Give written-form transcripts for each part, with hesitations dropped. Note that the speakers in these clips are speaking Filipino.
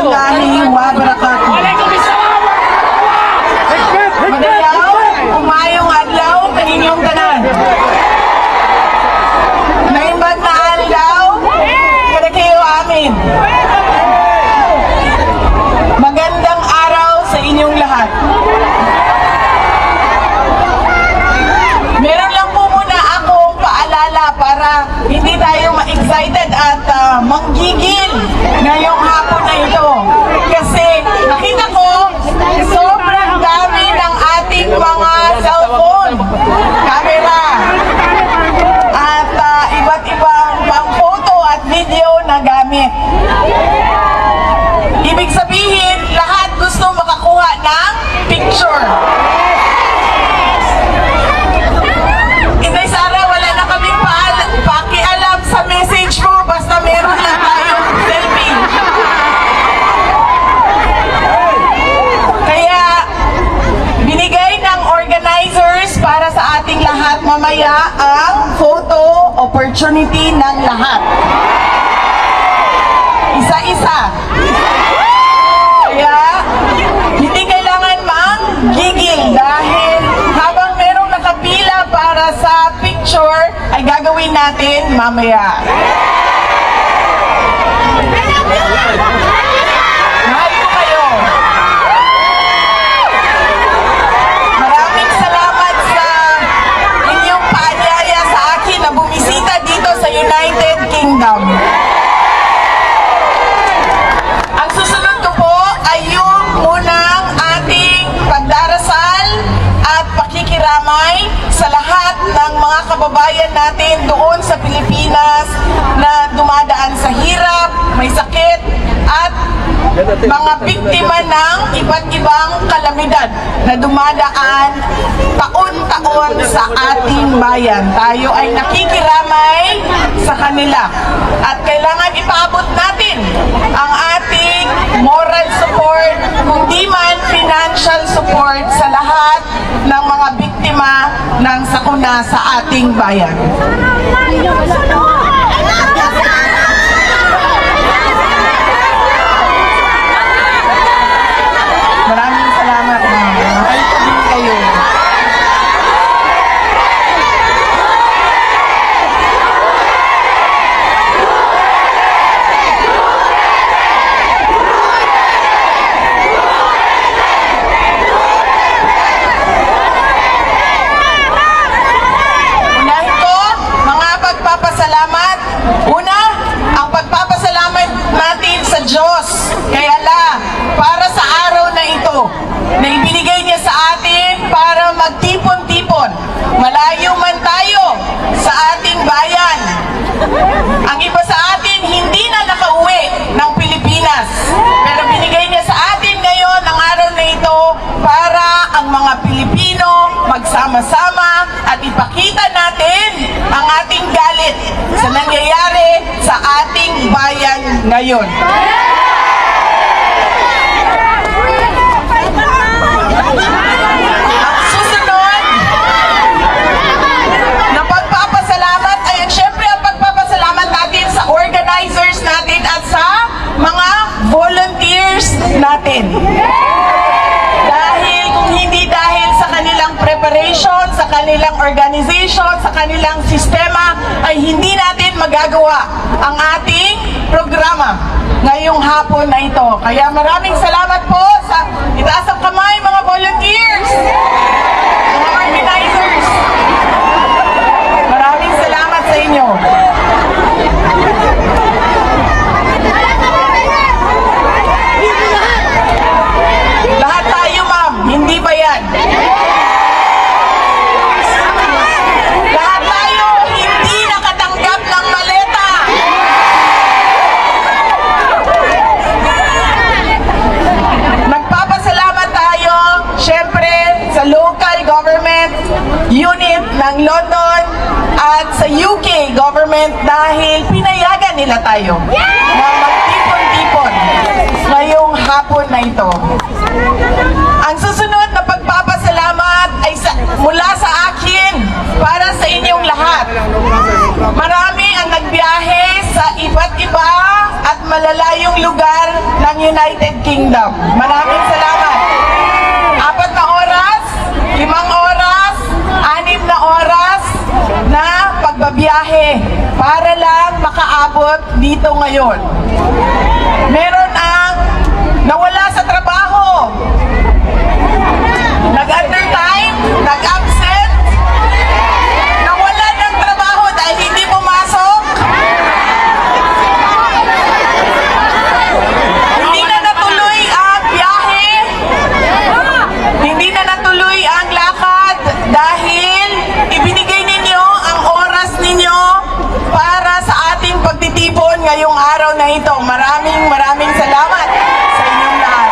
warahmatullahi wabarakatuh. Magayaw, umayong adlaw, kaninyong tanan. Naimbag na aldaw, kada kayo amin. Magandang araw sa inyong lahat. Meron lang po muna akong paalala para hindi tayo ma-excited at manggigil ngayong hapon na ito. Kasi nakita ko, sobrang dami ng ating mga cellphone, camera, at iba't ibang pang photo at video na gamit. Ibig sabihin, lahat gusto makakuha ng picture. Inday Sara, wala na kaming pakialam sa message mo, basta meron lang tayong selfie. Kaya, binigay ng organizers para sa ating lahat mamaya ang photo opportunity ng lahat. Isa-isa. Kaya, hindi kailangan manggigil dahil habang merong nakapila para sa picture, ay gagawin natin mamaya. Mahal ko kayo. Maraming salamat sa inyong paanyaya sa akin na bumisita dito sa United Kingdom. Ang susunod ko po ay yung munang ating pagdarasal at pakikiramay sa lahat ng mga kababayan natin doon sa Pilipinas na dumadaan sa hirap, may sakit, at mga biktima ng iba't ibang kalamidad na dumadaan taon-taon sa ating bayan. Tayo ay nakikiramay sa kanila at kailangan ipaabot natin ang ating moral support, kundi man financial support sa lahat ng mga biktima ng sakuna sa ating bayan. Maraming salamat, ma'am. Mahal ko din kayo. Unahin ko, mga pagpapasalamat. Una, ang pagpapasalamat natin sa Diyos. Kaya para sa araw na ito, na ibinigay niya sa atin para magtipon-tipon. Malayo man tayo sa ating bayan. Ang iba sa atin hindi na nakauwi ng Pilipinas. Pero binigay niya sa atin ngayon ang araw na ito para ang mga Pilipino magsama-sama at ipakita natin ang ating galit sa nangyayari sa ating bayan ngayon. Ang susunod na pagpapasalamat ay syempre ang pagpapasalamat natin sa organizers natin at sa mga volunteers natin. Dahil kung hindi dahil sa kanilang preparation, sa kanilang organization, sa kanilang sistema, ay hindi natin magagawa ang ating programa ngayong hapon na ito. Kaya maraming salamat po sa itaas ang kamay mga volunteers, mga organizers. Maraming salamat sa inyo. Lahat tayo, ma'am, hindi ba yan? Lahat tayo hindi nakatanggap ng maleta. Nagpapasalamat tayo, syempre, sa local government unit ng London at sa UK government dahil pinayagan nila tayo na magtipon-tipon ngayong hapon na ito. Ang susunod na pagpapasalamat ay mula sa akin para sa inyong lahat. Marami ang nagbiyahe sa iba't iba at malalayong lugar ng United Kingdom. Maraming salamat. 4 na oras, 5 oras, 6 na oras na pagbabiyahe para lang makaabot dito ngayon. Meron ang nawala sa trabaho, nag-undertime, nag-absent, nawala ng trabaho dahil hindi pumasok, hindi na natuloy ang biyahe, hindi na natuloy ang lakad dahil ibinigay ninyo ang oras ninyo para sa ating pagtitipon ngayong araw na ito. Maraming salamat sa inyong lahat.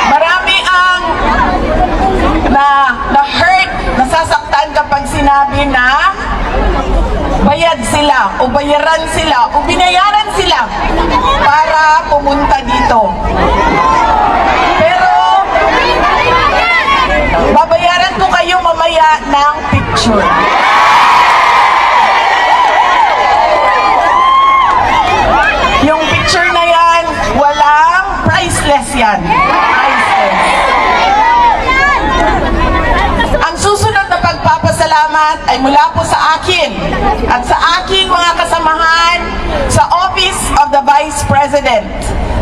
Marami ang na-hurt, nasasaktan kapag sinabi na bayad sila o bayaran sila o binayaran sila para pumunta dito. Pero babayaran ko kayo mamaya ng picture. Yung picture na yan, walang priceless yan. Priceless. Ang susunod na pagpapasalamat ay mula po sa akin at sa aking mga kasamahan sa Office of the Vice President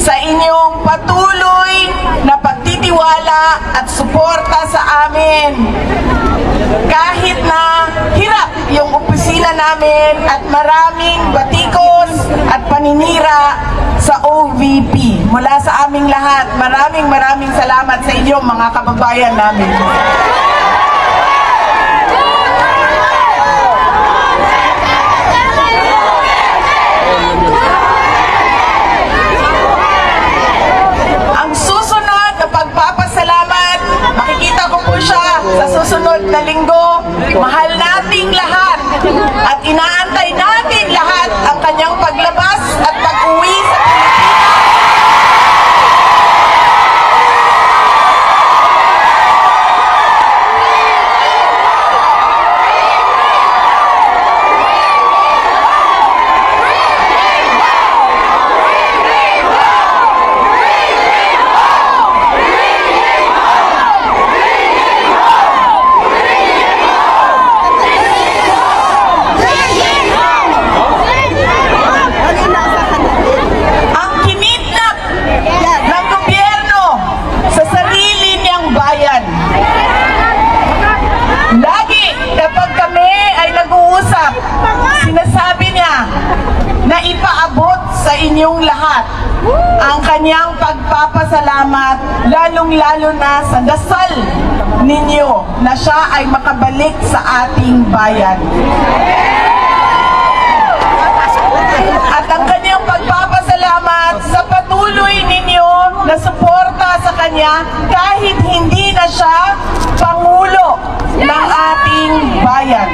sa inyong patuloy na pagtitiwala at suporta sa amin. Kahit na hirap yung opisina namin at maraming batikos at paninira sa OVP. Mula sa aming lahat, maraming salamat sa inyo mga kababayan namin. Ang susunod na pagpapasalamat, makikita ko po siya sa susunod na linggo. Mahal nating lahat at inaantay natin lahat ang kanyang paglabas at pag-uwi sa inyong lahat ang kanyang pagpapasalamat, lalong-lalo na sa dasal ninyo na siya ay makabalik sa ating bayan. At ang kanyang pagpapasalamat sa patuloy ninyo na suporta sa kanya kahit hindi na siya Pangulo ng ating bayan.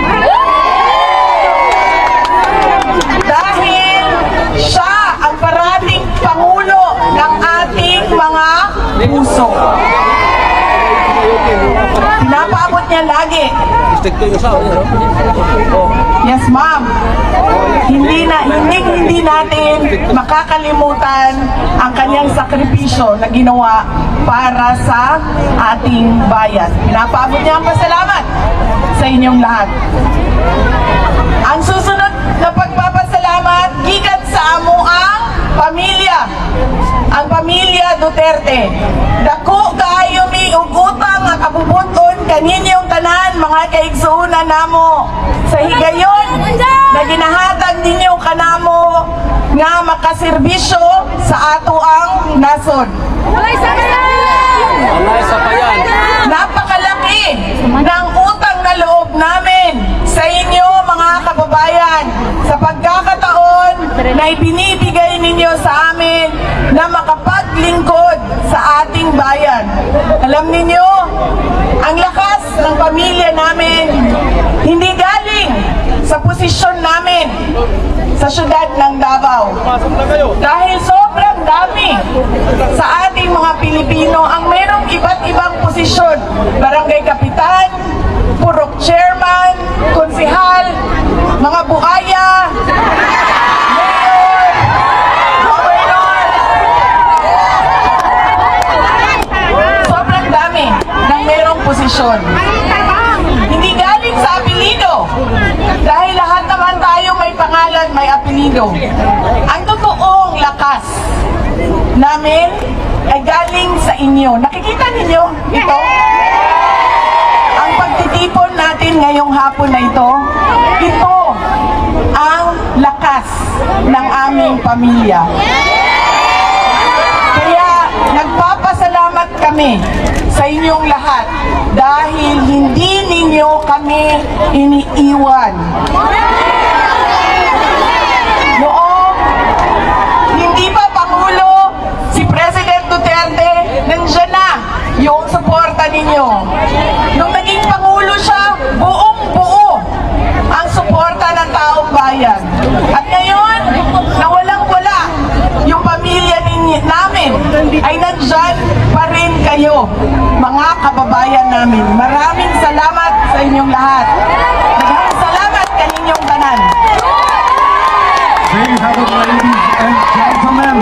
Dahil siya ang parating Pangulo ng ating mga puso. Pinapaabot niya lagi. Yes, ma'am. Hindi natin makakalimutan ang kanyang sakripisyo na ginawa para sa ating bayan. Pinapaabot niya ang pasalamat sa inyong lahat. Ang susunod na pagpapasalamat gikan sa amo ang pamilya. Ang pamilya Duterte. Dako kaayo mi ug utang nga kabubuton kaninyong tanan mga kaigsuonan namo sa higayon na ginahatag ninyo kanamo nga makaserbisyo sa ato ang nasod. Napakalaki ng utang na loob namin sa inyo mga kababayan sa pagkakataon na ibinibigay ninyo sa amin na makapaglingkod sa ating bayan. Alam ninyo, ang lakas ng pamilya namin hindi galing sa sa posisyon namin sa syudad ng Davao. Dahil sobrang dami sa ating mga Pilipino ang merong iba't ibang posisyon. Barangay Kapitan, Purok Chairman, Konsihal, mga buhaya, Mayor, Governor. Sobrang dami ng merong posisyon. Hindi galing sa apelido. Dahil lahat naman tayo may pangalan, may apelido. Ang totoong lakas namin ay galing sa inyo. Nakikita ninyo ito? Ang pagtitipon natin ngayong hapon na ito, ito ang lakas ng aming pamilya. Kaya nagpapasalamat kami sa inyong lahat dahil hindi ninyo kami iniiwan. Noong hindi pa Pangulo si President Duterte, nandiyan na yung suporta ninyo. Nung naging Pangulo siya, buong-buo ang suporta ng taong bayan. At ngayon, nawalang-wala yung pamilya namin ay nandyan pa rin kayo, mga kababayan namin. Maraming salamat sa inyong lahat. Maraming salamat kaninyong tanan. There you have it, ladies and gentlemen.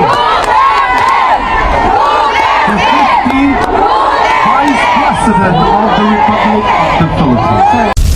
The 15th Vice President of the Republic of the Philippines.